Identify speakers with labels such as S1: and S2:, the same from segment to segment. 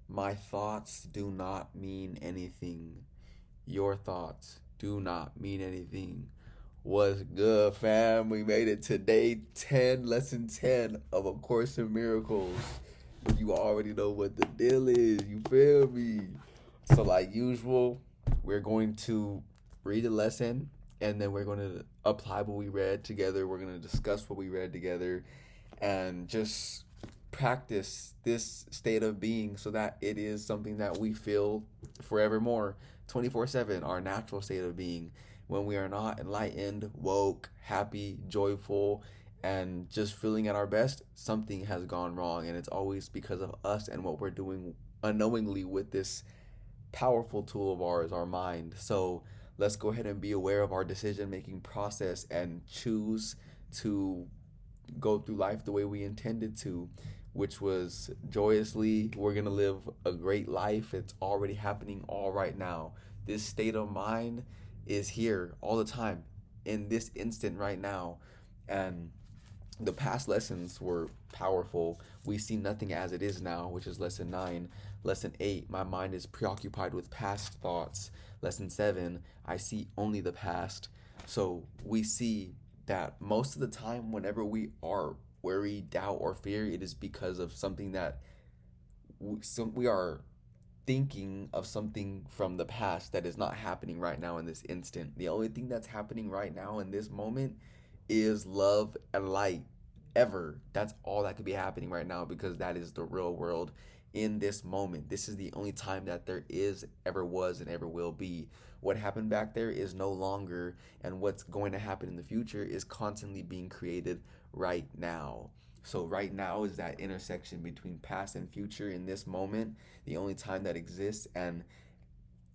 S1: My thoughts do not mean anything. Your thoughts do not mean anything. What's good, fam? We made it to day 10, lesson 10 of A Course in Miracles. You already know what the deal is. You feel me? So, like usual, we're going to read a lesson and then we're going to apply what we read together. We're going to discuss what we read together and just practice this state of being so that it is something that we feel forevermore, 24/7, our natural state of being. When we are not enlightened, woke, happy, joyful, and just feeling at our best, something has gone wrong. And it's always because of us and what we're doing unknowingly with this powerful tool of ours, our mind. So let's go ahead and be aware of our decision making process and choose to go through life the way we intended to, which was joyously. We're going to live a great life. It's already happening all right now. This state of mind is here all the time in this instant right now. And the past lessons were powerful. We see nothing as it is now, which is lesson 9. Lesson 8, my mind is preoccupied with past thoughts. Lesson 7, I see only the past. So we see that most of the time, whenever we are worried, doubt, or fear, it is because of something that we are thinking of something from the past that is not happening right now in this instant. The only thing that's happening right now in this moment is love and light ever. That's all that could be happening right now because that is the real world in this moment. This is the only time that there is, ever was, and ever will be. What happened back there is no longer, and what's going to happen in the future is constantly being created right now. So right now is that intersection between past and future in this moment, the only time that exists, and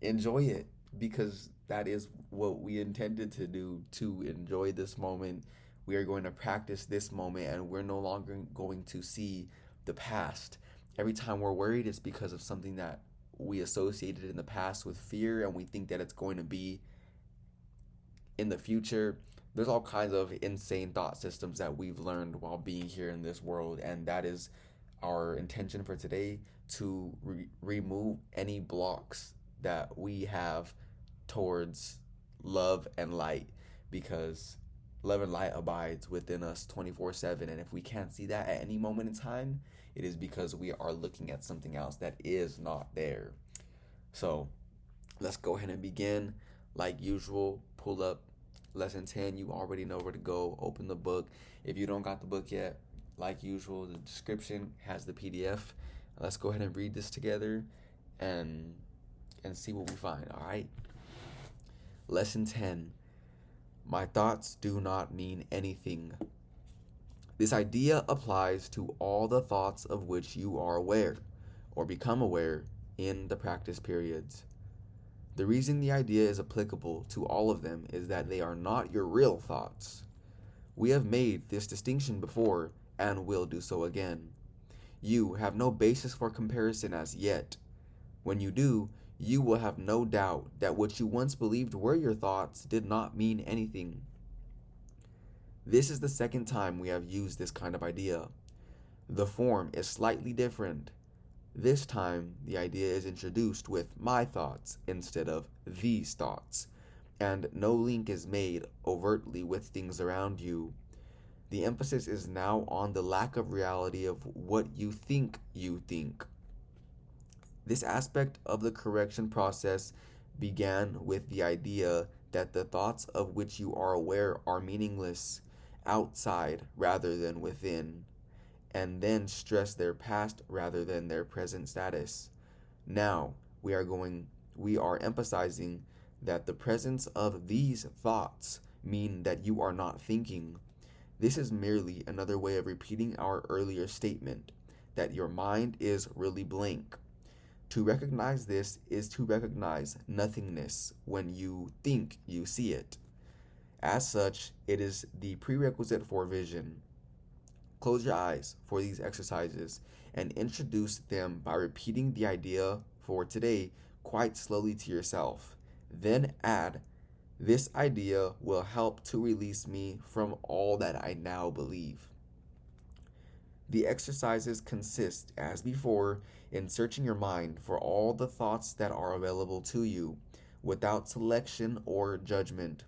S1: enjoy it because that is what we intended to do, to enjoy this moment. We are going to practice this moment and we're no longer going to see the past. Every time we're worried, it's because of something that we associated in the past with fear and we think that it's going to be in the future. There's all kinds of insane thought systems that we've learned while being here in this world, and that is our intention for today, to remove any blocks that we have towards love and light, because love and light abides within us 24/7, and if we can't see that at any moment in time, it is because we are looking at something else that is not there. So let's go ahead and begin. Like usual, pull up lesson 10. You already know where to go. Open the book. If you don't got the book yet, like usual, the description has the PDF. Let's go ahead and read this together and see what we find. All right. Lesson 10. My thoughts do not mean anything. This idea applies to all the thoughts of which you are aware or become aware in the practice periods. The reason the idea is applicable to all of them is that they are not your real thoughts. We have made this distinction before and will do so again. You have no basis for comparison as yet. When you do, you will have no doubt that what you once believed were your thoughts did not mean anything. This is the second time we have used this kind of idea. The form is slightly different. This time, the idea is introduced with my thoughts instead of these thoughts, and no link is made overtly with things around you. The emphasis is now on the lack of reality of what you think you think. This aspect of the correction process began with the idea that the thoughts of which you are aware are meaningless, outside rather than within, and then stress their past rather than their present status. Now, we are emphasizing that the presence of these thoughts mean that you are not thinking. This is merely another way of repeating our earlier statement that your mind is really blank. To recognize this is to recognize nothingness when you think you see it. As such, it is the prerequisite for vision. Close your eyes for these exercises and introduce them by repeating the idea for today quite slowly to yourself. Then add, this idea will help to release me from all that I now believe. The exercises consist, as before, in searching your mind for all the thoughts that are available to you, without selection or judgment.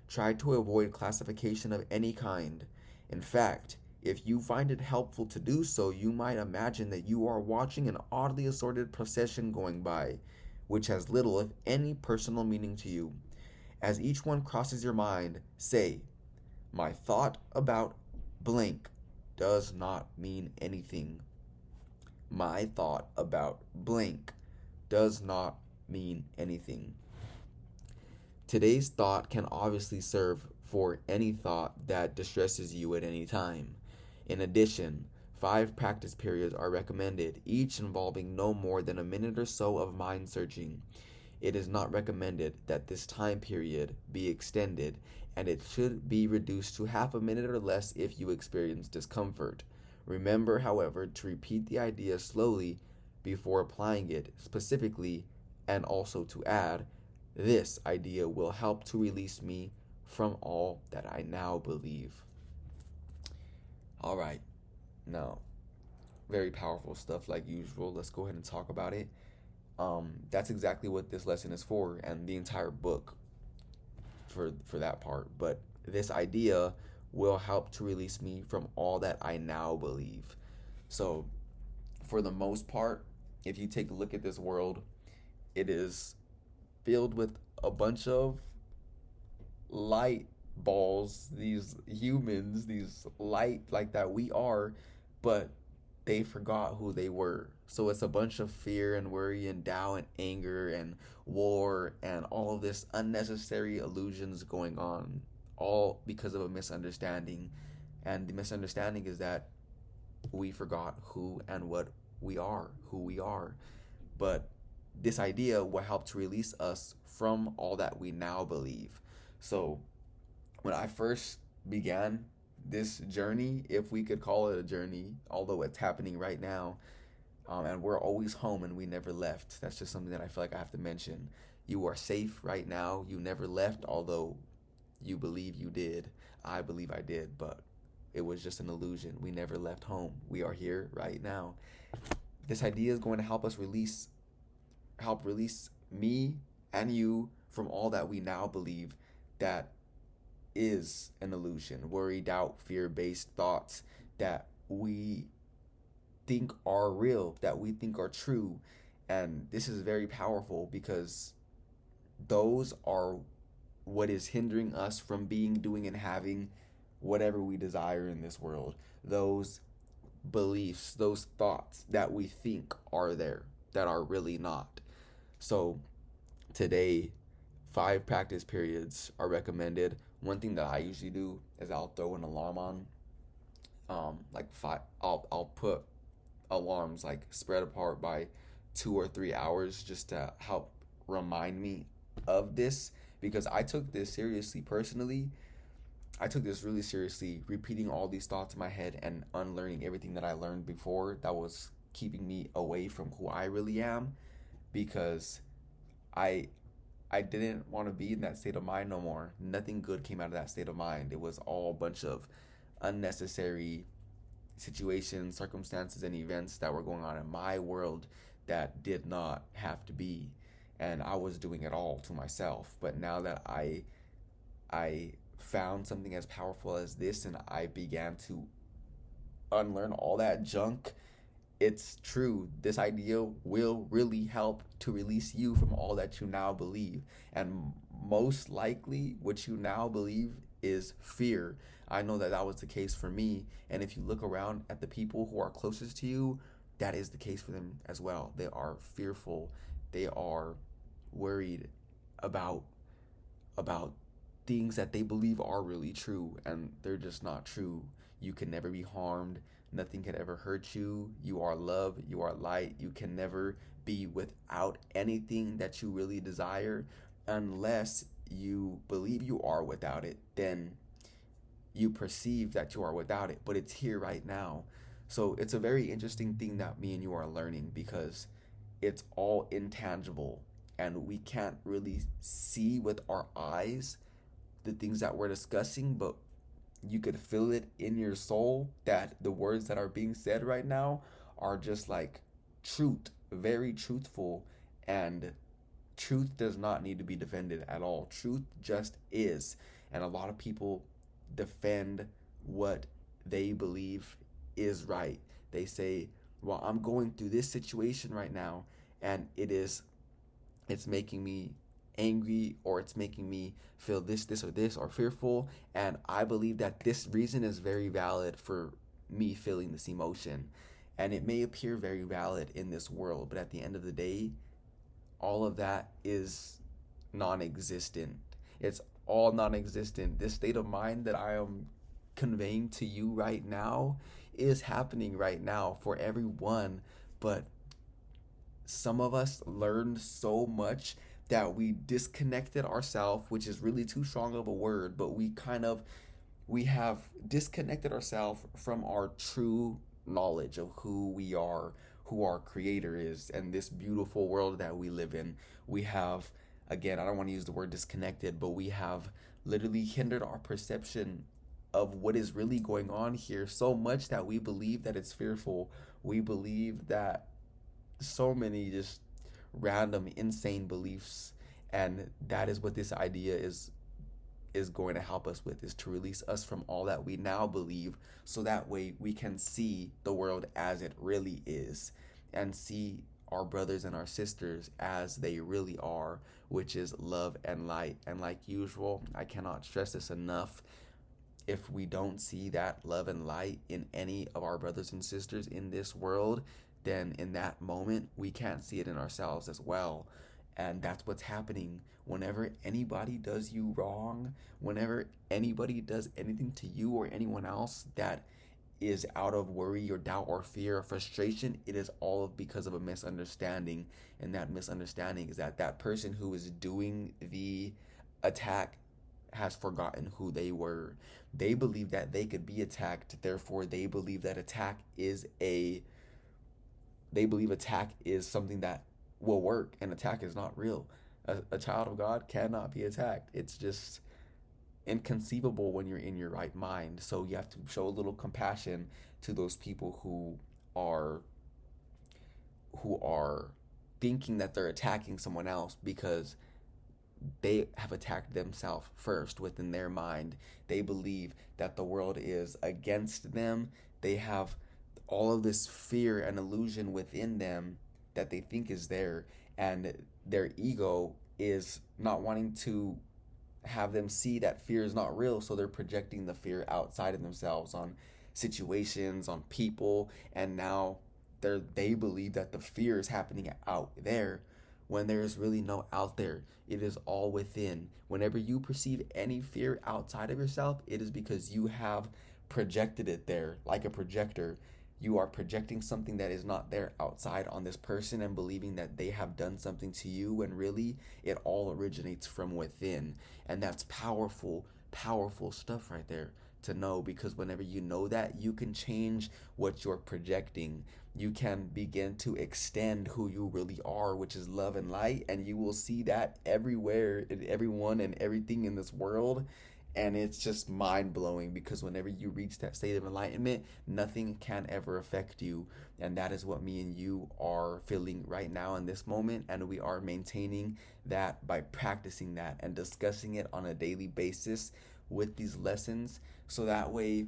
S1: Try to avoid classification of any kind. In fact, if you find it helpful to do so, you might imagine that you are watching an oddly assorted procession going by, which has little, if any, personal meaning to you. As each one crosses your mind, say, "My thought about blank does not mean anything. My thought about blank does not mean anything." Today's thought can obviously serve for any thought that distresses you at any time. In addition, 5 practice periods are recommended, each involving no more than a minute or so of mind searching. It is not recommended that this time period be extended, and it should be reduced to half a minute or less if you experience discomfort. Remember, however, to repeat the idea slowly before applying it specifically, and also to add, "This idea will help to release me from all that I now believe." All right, now, very powerful stuff like usual. Let's go ahead and talk about it. That's exactly what this lesson is for, and the entire book for that part. But this idea will help to release me from all that I now believe. So, for the most part, if you take a look at this world, it is filled with a bunch of light balls, these humans, these light like that we are, but they forgot who they were. So it's a bunch of fear and worry and doubt and anger and war and all of this unnecessary illusions going on, all because of a misunderstanding. And the misunderstanding is that we forgot who and what we are, who we are. But this idea will help to release us from all that we now believe. So when I first began this journey, if we could call it a journey, although it's happening right now, and we're always home and we never left. That's just something that I feel like I have to mention. You are safe right now. You never left, although you believe you did. I believe I did, but it was just an illusion. We never left home. We are here right now. This idea is going to help release me and you from all that we now believe that is an illusion. Worry, doubt, fear-based thoughts that we think are real, that we think are true. And this is very powerful because those are what is hindering us from being, doing, and having whatever we desire in this world. Those beliefs, those thoughts that we think are there, that are really not. So today, 5 practice periods are recommended. One thing that I usually do is I'll throw an alarm on. Like 5, I'll put alarms like spread apart by 2 or 3 hours just to help remind me of this, because I took this seriously personally. I took this really seriously, repeating all these thoughts in my head and unlearning everything that I learned before that was keeping me away from who I really am, because I didn't want to be in that state of mind no more. Nothing good came out of that state of mind. It was all a bunch of unnecessary situations, circumstances, and events that were going on in my world that did not have to be. And I was doing it all to myself. But now that I found something as powerful as this and I began to unlearn all that junk, it's true. This idea will really help to release you from all that you now believe. And most likely, what you now believe is fear. I know that was the case for me. And if you look around at the people who are closest to you, that is the case for them as well. They are fearful. They are worried about things that they believe are really true, and they're just not true. You can never be harmed. Nothing can ever hurt you. You are love. You are light. You can never be without anything that you really desire unless you believe you are without it. Then you perceive that you are without it, but it's here right now. So it's a very interesting thing that me and you are learning, because it's all intangible and we can't really see with our eyes the things that we're discussing, but you could feel it in your soul that the words that are being said right now are just like truth, very truthful, and truth does not need to be defended at all. Truth just is. And a lot of people defend what they believe is right. They say, well, I'm going through this situation right now, and it's making me angry, or it's making me feel this or this or fearful, and I believe that this reason is very valid for me feeling this emotion, and it may appear very valid in this world, but at the end of the day, all of that is non-existent. It's all non-existent. This state of mind that I am conveying to you right now is happening right now for everyone, but some of us learned so much that we disconnected ourselves, which is really too strong of a word, but we have disconnected ourselves from our true knowledge of who we are, who our creator is, and this beautiful world that we live in. We have, again, I don't want to use the word disconnected, but we have literally hindered our perception of what is really going on here so much that we believe that it's fearful. We believe that so many just random insane beliefs, and that is what this idea is going to help us with, is to release us from all that we now believe, so that way we can see the world as it really is, and see our brothers and our sisters as they really are, which is love and light. And like usual, I cannot stress this enough, if we don't see that love and light in any of our brothers and sisters in this world, then in that moment we can't see it in ourselves as well. And that's what's happening whenever anybody does you wrong, whenever anybody does anything to you or anyone else that is out of worry or doubt or fear or frustration. It is all because of a misunderstanding, and that misunderstanding is that that person who is doing the attack has forgotten who they were. They believe that they could be attacked, therefore they believe that attack is something that will work, and attack is not real. A child of God cannot be attacked. It's just inconceivable when you're in your right mind. So you have to show a little compassion to those people who are thinking that they're attacking someone else, because they have attacked themselves first within their mind. They believe that the world is against them. They have all of this fear and illusion within them that they think is there, and their ego is not wanting to have them see that fear is not real, so they're projecting the fear outside of themselves, on situations, on people, and now they believe that the fear is happening out there, when there is really no out there. It is all within. Whenever you perceive any fear outside of yourself, it is because you have projected it there like a projector. You are projecting something that is not there outside on this person, and believing that they have done something to you, when really it all originates from within. And that's powerful, powerful stuff right there to know, because whenever you know that, you can change what you're projecting. You can begin to extend who you really are, which is love and light, and you will see that everywhere, in everyone and everything in this world. And it's just mind-blowing, because whenever you reach that state of enlightenment, nothing can ever affect you. And that is what me and you are feeling right now in this moment, and we are maintaining that by practicing that and discussing it on a daily basis with these lessons, so that way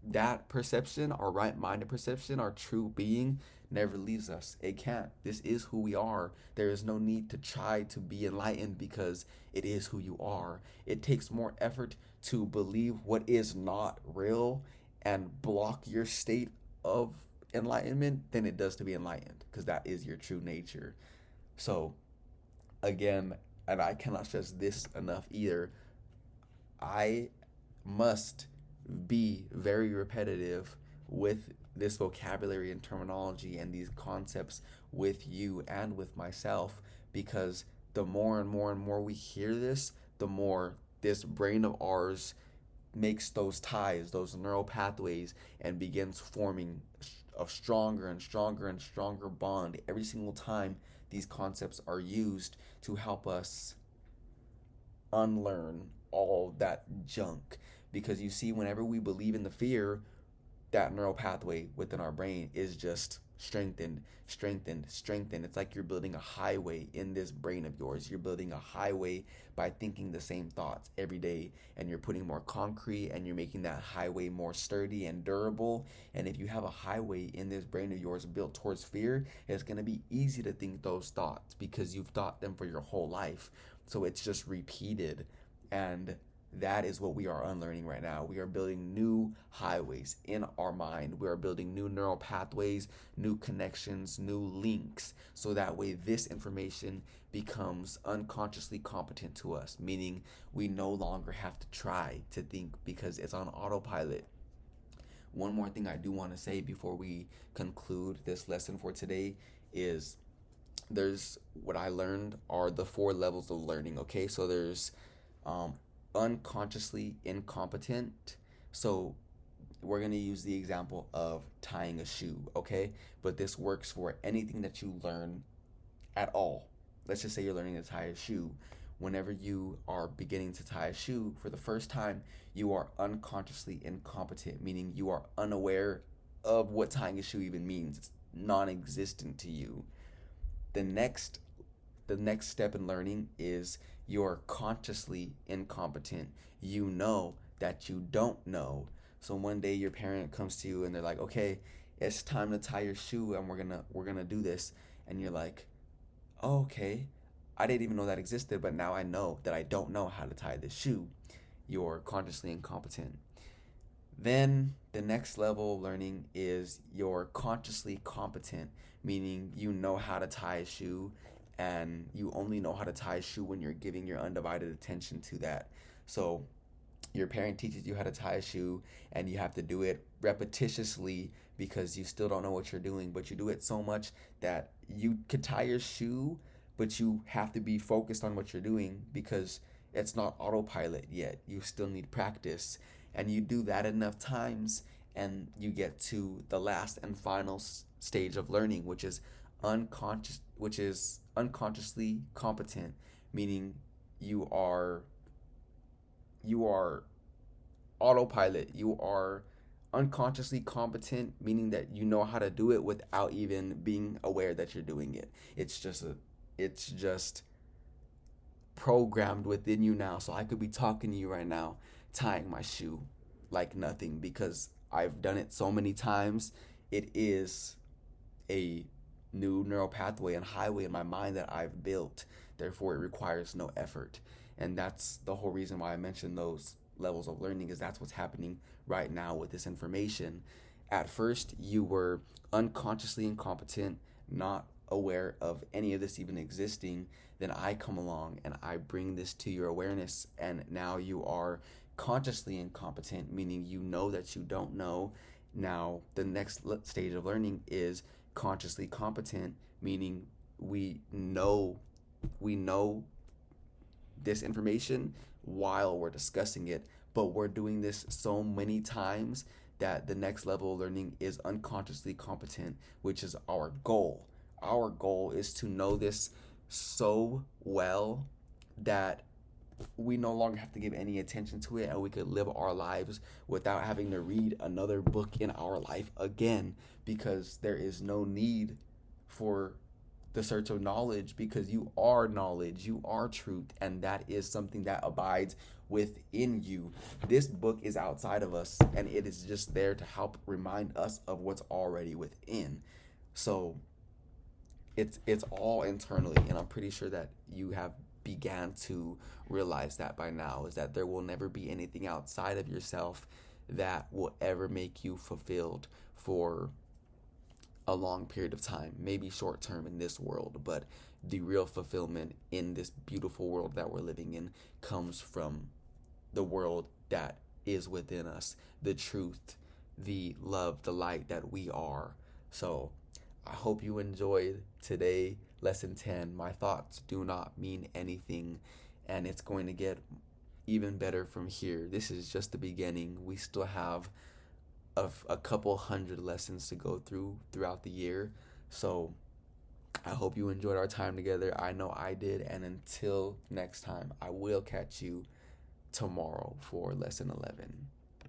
S1: that perception, our right-minded perception, our true being, never leaves us. It can't. This is who we are. There is no need to try to be enlightened, because it is who you are. It takes more effort to believe what is not real and block your state of enlightenment than it does to be enlightened, because that is your true nature. So again, and I cannot stress this enough either, I must be very repetitive with this vocabulary and terminology and these concepts with you and with myself, because the more and more and more we hear this, the more this brain of ours makes those ties, those neural pathways, and begins forming a stronger and stronger and stronger bond every single time these concepts are used, to help us unlearn all that junk. Because you see, whenever we believe in the fear, that neural pathway within our brain is just strengthened, strengthened, strengthened. It's like you're building a highway in this brain of yours. You're building a highway by thinking the same thoughts every day, and you're putting more concrete, and you're making that highway more sturdy and durable. And if you have a highway in this brain of yours built towards fear, it's going to be easy to think those thoughts because you've thought them for your whole life. So it's just repeated. And that is what we are unlearning right now. We are building new highways in our mind. We are building new neural pathways, new connections, new links, so that way this information becomes unconsciously competent to us, meaning we no longer have to try to think because it's on autopilot. One more thing I do want to say before we conclude this lesson for today is there's what I learned are the 4 levels of learning, okay? So there's unconsciously incompetent. So we're going to use the example of tying a shoe, okay? But this works for anything that you learn at all. Let's just say you're learning to tie a shoe. Whenever you are beginning to tie a shoe for the first time, you are unconsciously incompetent, meaning you are unaware of what tying a shoe even means. It's non-existent to you. The next step in learning is you're consciously incompetent. You know that you don't know. So one day your parent comes to you and they're like, okay, it's time to tie your shoe and we're gonna do this. And you're like, oh, okay, I didn't even know that existed, but now I know that I don't know how to tie this shoe. You're consciously incompetent. Then the next level of learning is you're consciously competent, meaning you know how to tie a shoe, and you only know how to tie a shoe when you're giving your undivided attention to that. So your parent teaches you how to tie a shoe, and you have to do it repetitiously because you still don't know what you're doing, but you do it so much that you could tie your shoe, but you have to be focused on what you're doing because it's not autopilot yet. You still need practice. And you do that enough times, and you get to the last and final stage of learning, which is unconsciously competent, meaning you are autopilot. You are unconsciously competent, meaning that you know how to do it without even being aware that you're doing it. It's just programmed within you now. So I could be talking to you right now, tying my shoe like nothing because I've done it so many times. It is a new neural pathway and highway in my mind that I've built. Therefore, it requires no effort. And that's the whole reason why I mentioned those levels of learning, is that's what's happening right now with this information. At first, you were unconsciously incompetent, not aware of any of this even existing. Then I come along and I bring this to your awareness, and now you are consciously incompetent, meaning you know that you don't know. Now, the next stage of learning is consciously competent, meaning we know this information while we're discussing it, but we're doing this so many times that the next level of learning is unconsciously competent, which is our goal. Our goal is to know this so well that we no longer have to give any attention to it, and we could live our lives without having to read another book in our life again, because there is no need for the search of knowledge, because you are knowledge, you are truth, and that is something that abides within you. This book is outside of us, and it is just there to help remind us of what's already within. So it's all internally, and I'm pretty sure that you have began to realize that by now, is that there will never be anything outside of yourself that will ever make you fulfilled for a long period of time, maybe short term in this world, but the real fulfillment in this beautiful world that we're living in comes from the world that is within us, the truth, the love, the light that we are. So I hope you enjoyed today, lesson 10. My thoughts do not mean anything, and it's going to get even better from here. This is just the beginning. We still have a couple hundred lessons to go throughout the year. So I hope you enjoyed our time together. I know I did. And until next time, I will catch you tomorrow for lesson 11.